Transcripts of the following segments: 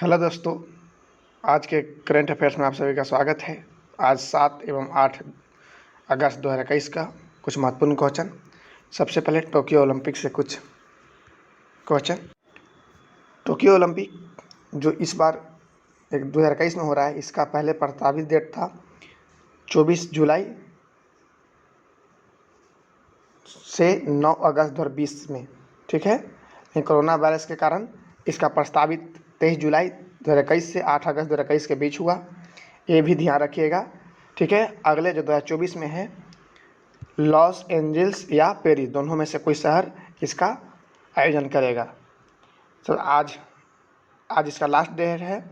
Hello दोस्तों, आज के करंट अफेयर्स में आप सभी का स्वागत है। आज 7 एवं 8 अगस्त 2021 का कुछ महत्वपूर्ण क्वेश्चन। सबसे पहले टोक्यो ओलंपिक से कुछ क्वेश्चन। टोक्यो ओलंपिक जो इस बार 2021 में हो रहा है, इसका पहले प्रस्तावित डेट था 24 जुलाई से 9 अगस्त 2020 में, ठीक है। लेकिन कोरोना वायरस के कारण इसका प्रस्तावित 23 जुलाई 2021 से 8 अगस्त 2021 के बीच हुआ। ये भी ध्यान रखिएगा, ठीक है। अगले जो 2024 में है, लॉस एंजल्स या पेरिस, दोनों में से कोई शहर इसका आयोजन करेगा। तो आज इसका लास्ट डेट है।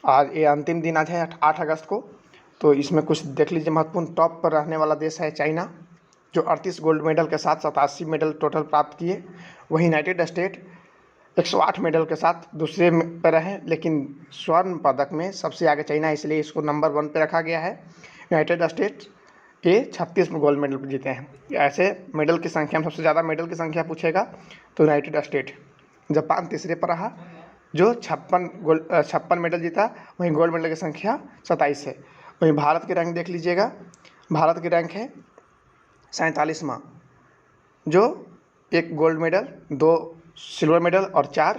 आज ये अंतिम दिन आज है 8 अगस्त को। तो इसमें कुछ देख लीजिए। महत्वपूर्ण टॉप पर रहने वाला देश है चाइना, जो 38 गोल्ड मेडल के साथ 87 मेडल टोटल प्राप्त किए। वहीं यूनाइटेड स्टेट 108 मेडल के साथ दूसरे पर रहे, लेकिन स्वर्ण पदक में सबसे आगे चाइना, इसलिए इसको नंबर 1 पे रखा गया है। यूनाइटेड स्टेट ये 36 गोल्ड मेडल जीते हैं। ऐसे मेडल की संख्या में सबसे ज़्यादा मेडल की संख्या पूछेगा तो यूनाइटेड स्टेट। जापान तीसरे पर रहा, जो 56 मेडल जीता। वहीं गोल्ड मेडल की संख्या 27 है। वहीं भारत की रैंक देख लीजिएगा। भारत की रैंक है 47वां, जो 1 गोल्ड मेडल, 2 सिल्वर मेडल और 4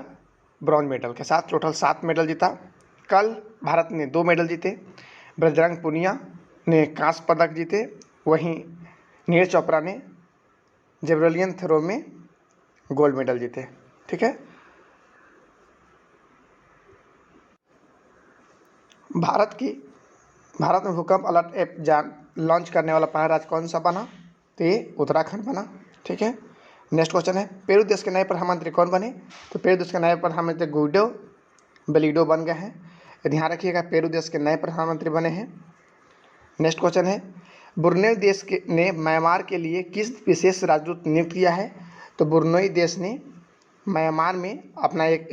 ब्रॉन्ज मेडल के साथ टोटल 7 मेडल जीता। कल भारत ने 2 मेडल जीते। बजरंग पुनिया ने कांस्य पदक जीते। वहीं नीरज चोपड़ा ने जेवलिन थ्रो में गोल्ड मेडल जीते, ठीक है। भारत में भूकंप अलर्ट ऐप लॉन्च करने वाला पहला राज्य कौन सा बना? तो ये उत्तराखंड बना, ठीक है। नेक्स्ट क्वेश्चन है, पेरू देश के नए प्रधानमंत्री कौन बने? तो पेरू देश के नए प्रधानमंत्री गुइडो बेलिडो बन गए हैं। ध्यान रखिएगा, पेरू देश के नए प्रधानमंत्री बने हैं। नेक्स्ट क्वेश्चन है, ब्रुनेई देश ने म्यांमार के लिए किस विशेष राजदूत नियुक्त किया है? तो ब्रुनेई देश ने म्यांमार में अपना एक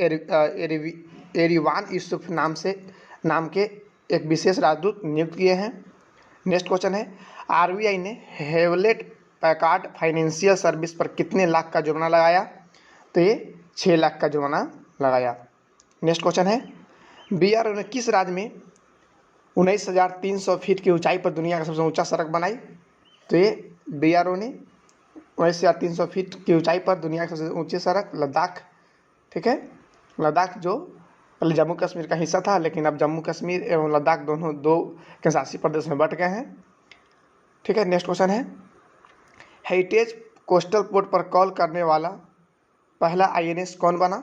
एरिवान यूसुफ नाम के एक विशेष राजदूत नियुक्त किए हैं। नेक्स्ट क्वेश्चन है, आरबीआई ने हेवलेट पैकार्ड फाइनेंशियल सर्विस पर कितने लाख का जुर्माना लगाया? तो ये 6 लाख का जुर्माना लगाया। नेक्स्ट क्वेश्चन है, बीआरओ ने किस राज्य में 19,300 फीट की ऊंचाई पर दुनिया का सबसे ऊंचा सड़क बनाई? तो ये बीआरओ ने 19,300 फीट की ऊंचाई पर दुनिया की सबसे ऊंची सड़क लद्दाख, ठीक है। लद्दाख जो पहले जम्मू कश्मीर का हिस्सा था, लेकिन अब जम्मू कश्मीर एवं लद्दाख दोनों 2 केंद्रशासित प्रदेश में बंट गए हैं, ठीक है। नेक्स्ट क्वेश्चन है, हेरिटेज कोस्टल पोर्ट पर कॉल करने वाला पहला आईएनएस कौन बना?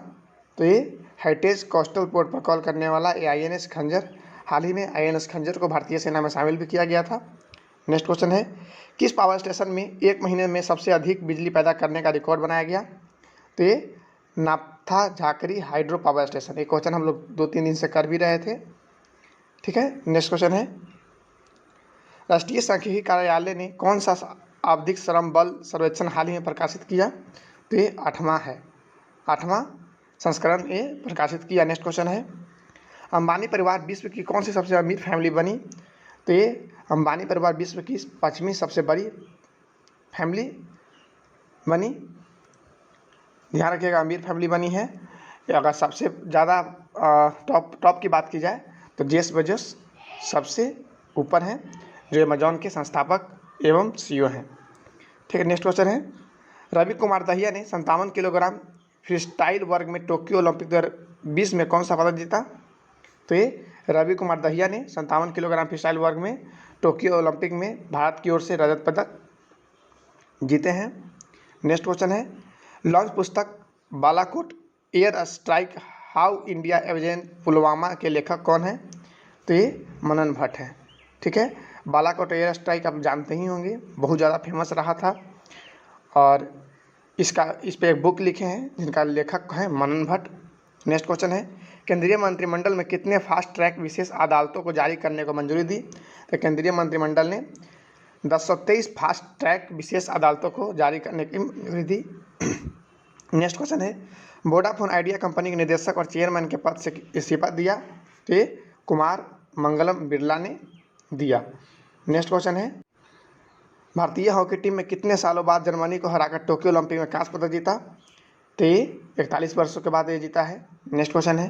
तो ये हेरिटेज कोस्टल पोर्ट पर कॉल करने वाला आईएनएस खंजर। हाल ही में आईएनएस खंजर को भारतीय सेना में शामिल भी किया गया था। नेक्स्ट क्वेश्चन है, किस पावर स्टेशन में 1 महीने में सबसे अधिक बिजली पैदा करने का रिकॉर्ड बनाया गया? तो ये naphtha Jhakri hydro power station. ये क्वेश्चन हम लोग 2-3 दिन से कर भी रहे थे, ठीक है। नेक्स्ट क्वेश्चन है, राष्ट्रीय सांख्यिकी कार्यालय ने कौन सा आवधिक श्रम बल सर्वेक्षण हाल ही में प्रकाशित किया? तो ये 8वां संस्करण ये प्रकाशित किया। नेक्स्ट क्वेश्चन है, अंबानी परिवार विश्व की कौन सी सबसे अमीर फैमिली बनी? तो ये अंबानी परिवार विश्व की 5वीं सबसे बड़ी फैमिली बनी। ध्यान रखिएगा, अमीर फैमिली बनी है। अगर सबसे ज़्यादा टॉप की बात की जाए तो जेफ बेजोस सबसे ऊपर हैं, जो अमेजॉन के संस्थापक एवं सीईओ हैं, ठीक है। नेक्स्ट क्वेश्चन है, रवि कुमार दहिया ने 57 किलोग्राम फ्रीस्टाइल वर्ग में टोक्यो ओलंपिक 2020 में कौन सा पदक जीता? तो ये रवि कुमार दहिया ने 57 किलोग्राम फ्रीस्टाइल वर्ग में टोक्यो ओलंपिक में भारत की ओर से रजत पदक जीते हैं। नेक्स्ट क्वेश्चन है, लॉन्च पुस्तक Balakot air strike how India avenged Pulwama के लेखक कौन है? तो ये मनन भट्ट है, ठीक है। बालाकोट एयर स्ट्राइक आप जानते ही होंगे, बहुत ज़्यादा फेमस रहा था। और इस पर एक बुक लिखे हैं जिनका लेखक है मनन भट्ट। नेक्स्ट क्वेश्चन है, केंद्रीय मंत्रिमंडल में कितने फास्ट ट्रैक विशेष अदालतों को जारी करने को मंजूरी दी? तो केंद्रीय मंत्रिमंडल ने 1023 फास्ट ट्रैक विशेष अदालतों को जारी करने की मंजूरी दी। नेक्स्ट क्वेश्चन है, वोडाफोन आइडिया कंपनी के निदेशक और चेयरमैन के पद से इस्तीफा दिया? तो ये कुमार मंगलम बिरला ने दिया। नेक्स्ट क्वेश्चन है, भारतीय हॉकी टीम में कितने सालों बाद जर्मनी को हराकर टोक्यो ओलंपिक में कांस्य पदक जीता? तो ये 41 वर्षों के बाद ये जीता है। नेक्स्ट क्वेश्चन है,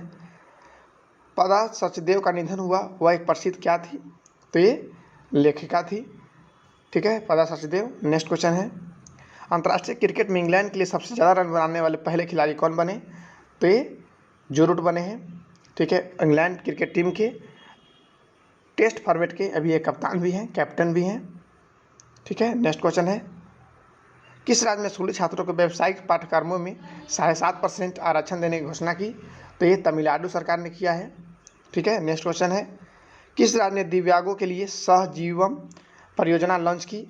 पदा सचदेव का निधन हुआ, वह एक प्रसिद्ध क्या थी, तो ये लेखिका थी। ठीक है, पदा सचदेव। नेक्स्ट क्वेश्चन है, अंतर्राष्ट्रीय क्रिकेट में इंग्लैंड के लिए सबसे ज़्यादा रन बनाने वाले पहले खिलाड़ी कौन बने, तो ये जो रूट बने हैं। ठीक है, इंग्लैंड क्रिकेट टीम के टेस्ट फॉर्मेट के अभी ये कप्तान भी हैं, कैप्टन भी हैं। ठीक है, नेक्स्ट क्वेश्चन है, किस राज्य ने स्कूली छात्रों को व्यावसायिक पाठ्यक्रमों में 7.5% आरक्षण देने की घोषणा की, तो ये तमिलनाडु सरकार ने किया है। ठीक है, नेक्स्ट क्वेश्चन है, किस राज्य ने दिव्यांगों के लिए सहजीवम परियोजना लॉन्च की,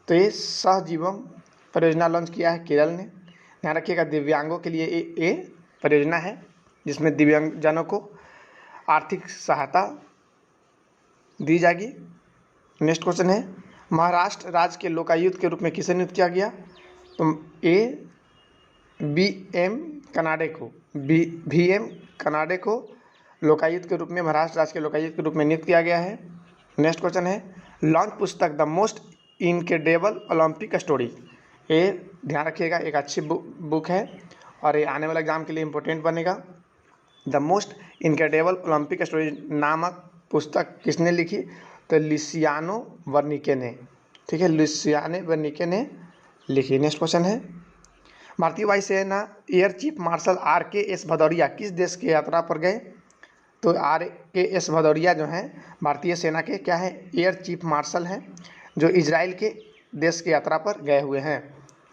तो ये सहजीवम परियोजना लॉन्च किया है केरल ने। ध्यान रखिएगा, दिव्यांगों के लिए ये परियोजना है जिसमें दिव्यांगजनों को आर्थिक सहायता दी जाएगी। नेक्स्ट क्वेश्चन है, महाराष्ट्र राज्य के लोकायुक्त के रूप में किसे नियुक्त किया गया, तो ए VM कनाडे को, VM कनाडे को लोकायुक्त के रूप में, महाराष्ट्र राज्य के लोकायुक्त के रूप में नियुक्त किया गया है। नेक्स्ट क्वेश्चन है, लॉन्च पुस्तक the most incredible Olympic story, ये ध्यान रखिएगा एक अच्छी बुक है और ये आने वाले एग्जाम के लिए इम्पोर्टेंट बनेगा। The most incredible Olympic story नामक पुस्तक किसने लिखी, तो लुसियानो वर्निके ने। ठीक है, लुसियानो वर्निके ने लिखी। नेक्स्ट क्वेश्चन है, भारतीय वायुसेना air chief marshal RKS Bhadauria किस देश की यात्रा पर गए, तो RKS भदौरिया जो हैं भारतीय सेना के क्या है, एयर चीफ मार्शल हैं जो इजराइल के देश की यात्रा पर गए हुए हैं।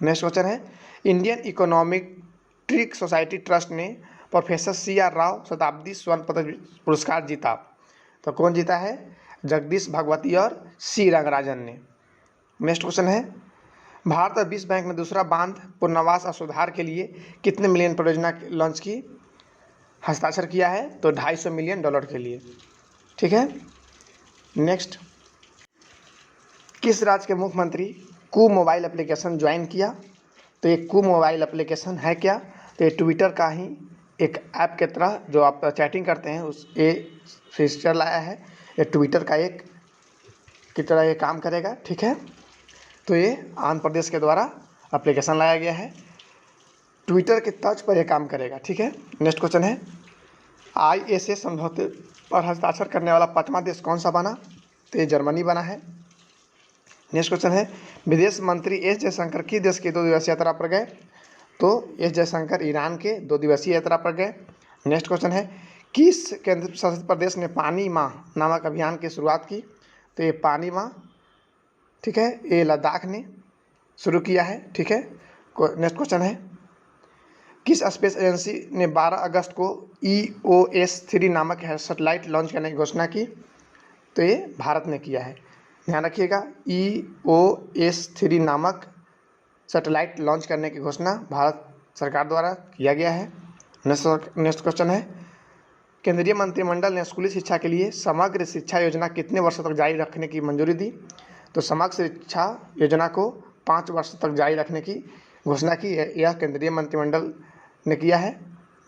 नेक्स्ट क्वेश्चन है, इंडियन इकोनॉमिक सोसाइटी ट्रस्ट ने प्रोफेसर CR राव शताब्दी स्वर्ण पदक पुरस्कार जीता, तो कौन जीता है, जगदीश भगवती और C रंगराजन ने। नेक्स्ट क्वेश्चन है, भारत और विश्व बैंक ने दूसरा बांध पुनर्वास और सुधार के लिए कितने मिलियन परियोजना लॉन्च की, हस्ताक्षर किया है, तो $250 मिलियन के लिए। ठीक है, नेक्स्ट, किस राज्य के मुख्यमंत्री कू मोबाइल एप्लीकेशन ज्वाइन किया, तो ये कू मोबाइल एप्लीकेशन है क्या, तो ये ट्विटर का ही एक ऐप के तरह जो आप चैटिंग करते हैं उस ये फीचर लाया है, ये ट्विटर का एक की तरह ये काम करेगा। ठीक है, तो ये आंध्र प्रदेश के द्वारा एप्लीकेशन लाया गया है, ट्विटर के तर्ज पर यह काम करेगा। ठीक है, नेक्स्ट क्वेश्चन है, ISA समझौते पर हस्ताक्षर करने वाला 5वां देश कौन सा बना, तो ये जर्मनी बना है। नेक्स्ट क्वेश्चन है, विदेश मंत्री S जयशंकर किस देश की 2 दिवसीय यात्रा पर गए, तो S जयशंकर ईरान के 2 दिवसीय यात्रा पर गए। नेक्स्ट क्वेश्चन है, किस केंद्र शासित प्रदेश ने पानी माह नामक अभियान की शुरुआत की, तो ये पानी माह, ठीक है, ये लद्दाख ने शुरू किया है। ठीक है, नेक्स्ट क्वेश्चन है, किस स्पेस एजेंसी ने 12 अगस्त को EOS-3 नामक सैटेलाइट लॉन्च करने की घोषणा की, तो ये भारत ने किया है। ध्यान रखिएगा, EOS-3 नामक सैटेलाइट लॉन्च करने की घोषणा भारत सरकार द्वारा किया गया है। नेक्स्ट क्वेश्चन है, केंद्रीय मंत्रिमंडल ने स्कूली शिक्षा के लिए समग्र शिक्षा योजना कितने वर्षों तक जारी रखने की मंजूरी दी, तो समग्र शिक्षा योजना को 5 वर्ष तक जारी रखने की घोषणा की है, यह केंद्रीय मंत्रिमंडल ने किया है।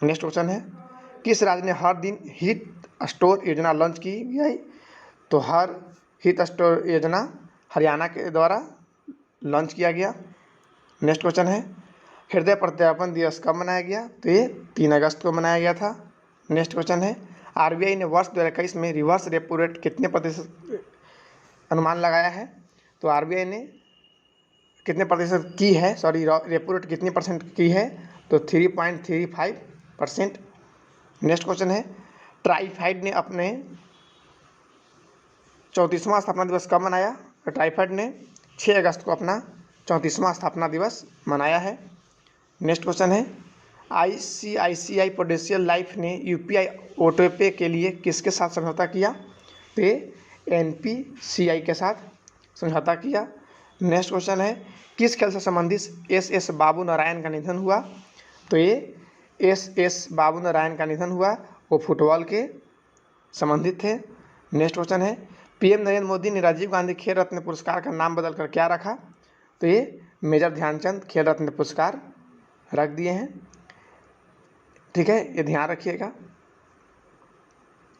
नेक्स्ट क्वेश्चन है, किस राज्य ने हर दिन हित स्टोर योजना लॉन्च की गई, तो हर हित स्टोर योजना हरियाणा के द्वारा लॉन्च किया गया। नेक्स्ट क्वेश्चन है, हृदय प्रत्यार्पण दिवस कब मनाया गया, तो ये 3 अगस्त को मनाया गया था। नेक्स्ट क्वेश्चन है, RBI ने वर्ष 2021 में रिवर्स रेपो रेट कितने प्रतिशत अनुमान लगाया है, तो RBI ने कितने प्रतिशत की है, सॉरी रेपो रेट कितनी % की है, तो 3.35%। नेक्स्ट क्वेश्चन है, ट्राइफेड ने अपने 34वां स्थापना दिवस कब मनाया, तो ट्राइफेड ने 6 अगस्त को अपना 34वां स्थापना दिवस मनाया है। नेक्स्ट क्वेश्चन है, ICICI प्रूडेंशियल लाइफ ने UPI ऑटोपे के लिए किसके साथ समझौता किया, तो NPCI के साथ समझौता किया। नेक्स्ट क्वेश्चन है, किस खेल से संबंधित SS बाबू नारायण का निधन हुआ, तो ये SS बाबू नारायण का निधन हुआ, वो फुटबॉल के संबंधित थे। नेक्स्ट क्वेश्चन है, PM नरेंद्र मोदी ने राजीव गांधी खेल रत्न पुरस्कार का नाम बदलकर क्या रखा, तो ये मेजर ध्यानचंद खेल रत्न पुरस्कार रख दिए हैं। ठीक है, ये ध्यान रखिएगा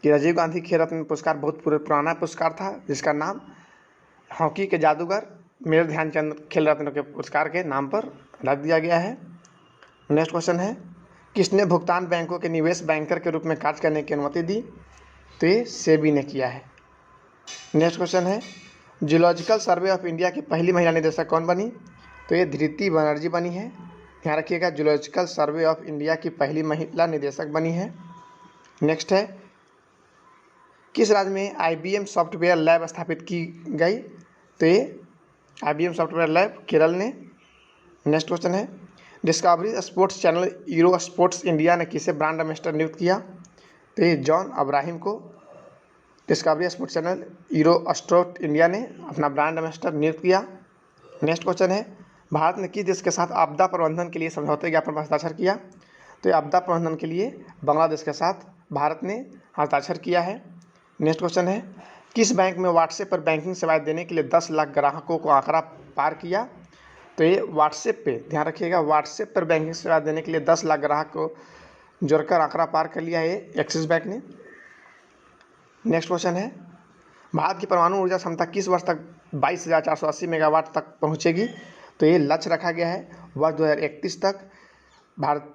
कि राजीव गांधी खेल रत्न पुरस्कार बहुत पुराना पुरस्कार था जिसका नाम हॉकी के जादूगर मेजर ध्यानचंद खेल रत्न के पुरस्कार के नाम पर रख दिया गया है। नेक्स्ट क्वेश्चन है, किसने भुगतान बैंकों के निवेश बैंकर के रूप में कार्य करने की अनुमति दी, तो ये सेबी ने किया है। नेक्स्ट क्वेश्चन है जूलॉजिकल सर्वे ऑफ इंडिया की पहली महिला निदेशक कौन बनी? तो ये धृति बनर्जी बनी है। ध्यान रखिएगा, जूलॉजिकल सर्वे ऑफ इंडिया की पहली महिला निदेशक बनी है। नेक्स्ट है किस राज्य में IBM सॉफ्टवेयर लैब स्थापित की गई? तो ये IBM सॉफ्टवेयर लैब केरल ने। नेक्स्ट क्वेश्चन है discovery sports channel euro sports India ने किसे ब्रांड एम्बेसडर नियुक्त किया? तो ये जॉन अब्राहिम को discovery sports channel euro sports India ने अपना ब्रांड एम्बेसडर नियुक्त किया। नेक्स्ट क्वेश्चन है भारत ने किस देश के साथ आपदा प्रबंधन के लिए समझौते ज्ञापन पर हस्ताक्षर किया? तो ये आपदा प्रबंधन के लिए बांग्लादेश के साथ भारत ने हस्ताक्षर किया है। नेक्स्ट क्वेश्चन है किस बैंक में व्हाट्सएप पर बैंकिंग सेवाएं देने के लिए 10 लाख ग्राहकों को आंकड़ा पार किया? तो ये व्हाट्सएप पे, ध्यान रखिएगा, व्हाट्सएप पर बैंकिंग सेवा देने के लिए 10 लाख ग्राहक को जोड़कर आंकड़ा पार कर लिया है एक्सिस बैंक ने। नेक्स्ट क्वेश्चन है भारत की परमाणु ऊर्जा क्षमता किस वर्ष तक 22,480 मेगावाट तक पहुंचेगी? तो ये लक्ष्य रखा गया है वर्ष 2031 तक भारत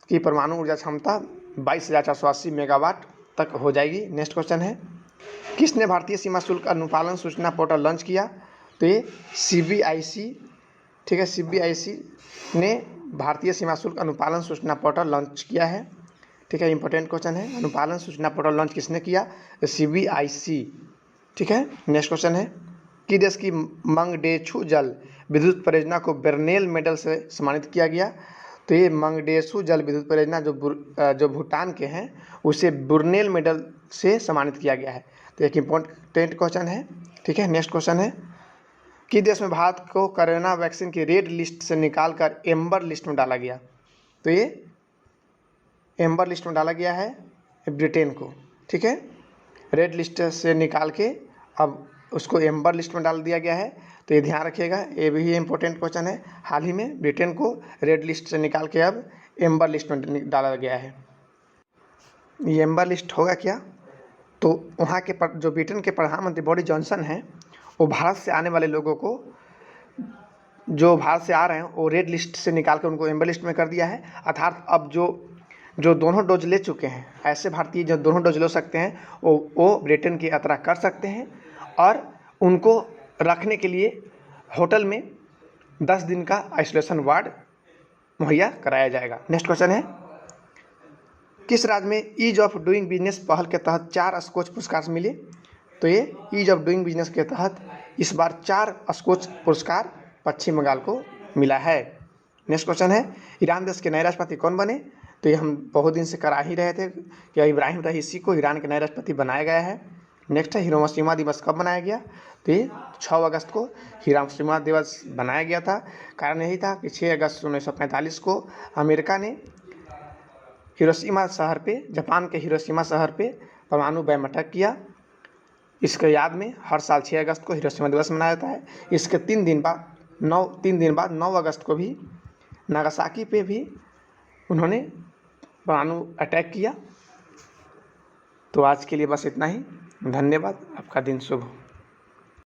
की परमाणु ऊर्जा क्षमता 22,480 मेगावाट तक हो जाएगी। नेक्स्ट क्वेश्चन है किसने भारतीय सीमा शुल्क अनुपालन सूचना पोर्टल लॉन्च किया? तो ये CBIC, ठीक है, CBIC ने भारतीय सीमा शुल्क अनुपालन सूचना पोर्टल लॉन्च किया है। ठीक है, इंपॉर्टेंट क्वेश्चन है, अनुपालन सूचना पोर्टल लॉन्च किसने किया? CBIC। ठीक है। नेक्स्ट क्वेश्चन है कि देश की मंगडेछू जल विद्युत परियोजना को बेर्नेल मेडल से सम्मानित किया गया? तो ये मंगडेछू जल विद्युत परियोजना जो भूटान के हैं उसे बुर्नेल मेडल से सम्मानित किया गया है। तो एक इम्पोर्टेंट क्वेश्चन है। ठीक है। नेक्स्ट क्वेश्चन है कि देश में भारत को कोरोना वैक्सीन की रेड लिस्ट से निकालकर एम्बर लिस्ट में डाला गया? तो ये एम्बर लिस्ट में डाला गया है ब्रिटेन को। ठीक है, रेड लिस्ट से निकाल के अब उसको एम्बर लिस्ट में डाल दिया गया है। तो ये ध्यान रखिएगा, ये भी इम्पोर्टेंट क्वेश्चन है। हाल ही में ब्रिटेन को रेड लिस्ट से निकाल के अब एम्बर लिस्ट में डाला गया है। ये एम्बर लिस्ट होगा क्या? तो वहाँ के जो ब्रिटेन के प्रधानमंत्री बोरिस जॉनसन हैं वो भारत से आने वाले लोगों को, जो भारत से आ रहे हैं, वो रेड लिस्ट से निकाल कर उनको एम्बर लिस्ट में कर दिया है। अर्थात अब जो दोनों डोज ले चुके हैं, ऐसे भारतीय जो दोनों डोज ले सकते हैं वो ब्रिटेन की यात्रा कर सकते हैं और उनको रखने के लिए होटल में 10 दिन का आइसोलेशन वार्ड मुहैया कराया जाएगा। नेक्स्ट क्वेश्चन है किस राज्य में ईज ऑफ डूइंग बिजनेस पहल के तहत 4 स्कोच पुरस्कार मिले? तो ये ईज ऑफ डूइंग बिजनेस के तहत इस बार 4 स्कोच पुरस्कार पश्चिम बंगाल को मिला है। नेक्स्ट क्वेश्चन है ईरान देश के नए राष्ट्रपति कौन बने? तो ये हम बहुत दिन से करा ही रहे थे कि इब्राहिम रईसी को ईरान के नए राष्ट्रपति बनाया गया है। नेक्स्ट है हिरोशिमा दिवस कब मनाया गया? तो ये 6 अगस्त को हिरोशिमा दिवस बनाया गया था। कारण यही था कि 6 अगस्त 1945 को अमेरिका ने हिरोशिमा शहर पे, जापान के हिरोशिमा शहर पे परमाणु बम अटैक किया। इसके याद में हर साल 6 अगस्त को हिरोशिमा दिवस मनाया जाता है। इसके 3 दिन बाद 9 अगस्त को भी नागासाकी पे भी उन्होंने परमाणु अटैक किया। तो आज के लिए बस इतना ही। धन्यवाद। आपका दिन शुभ हो।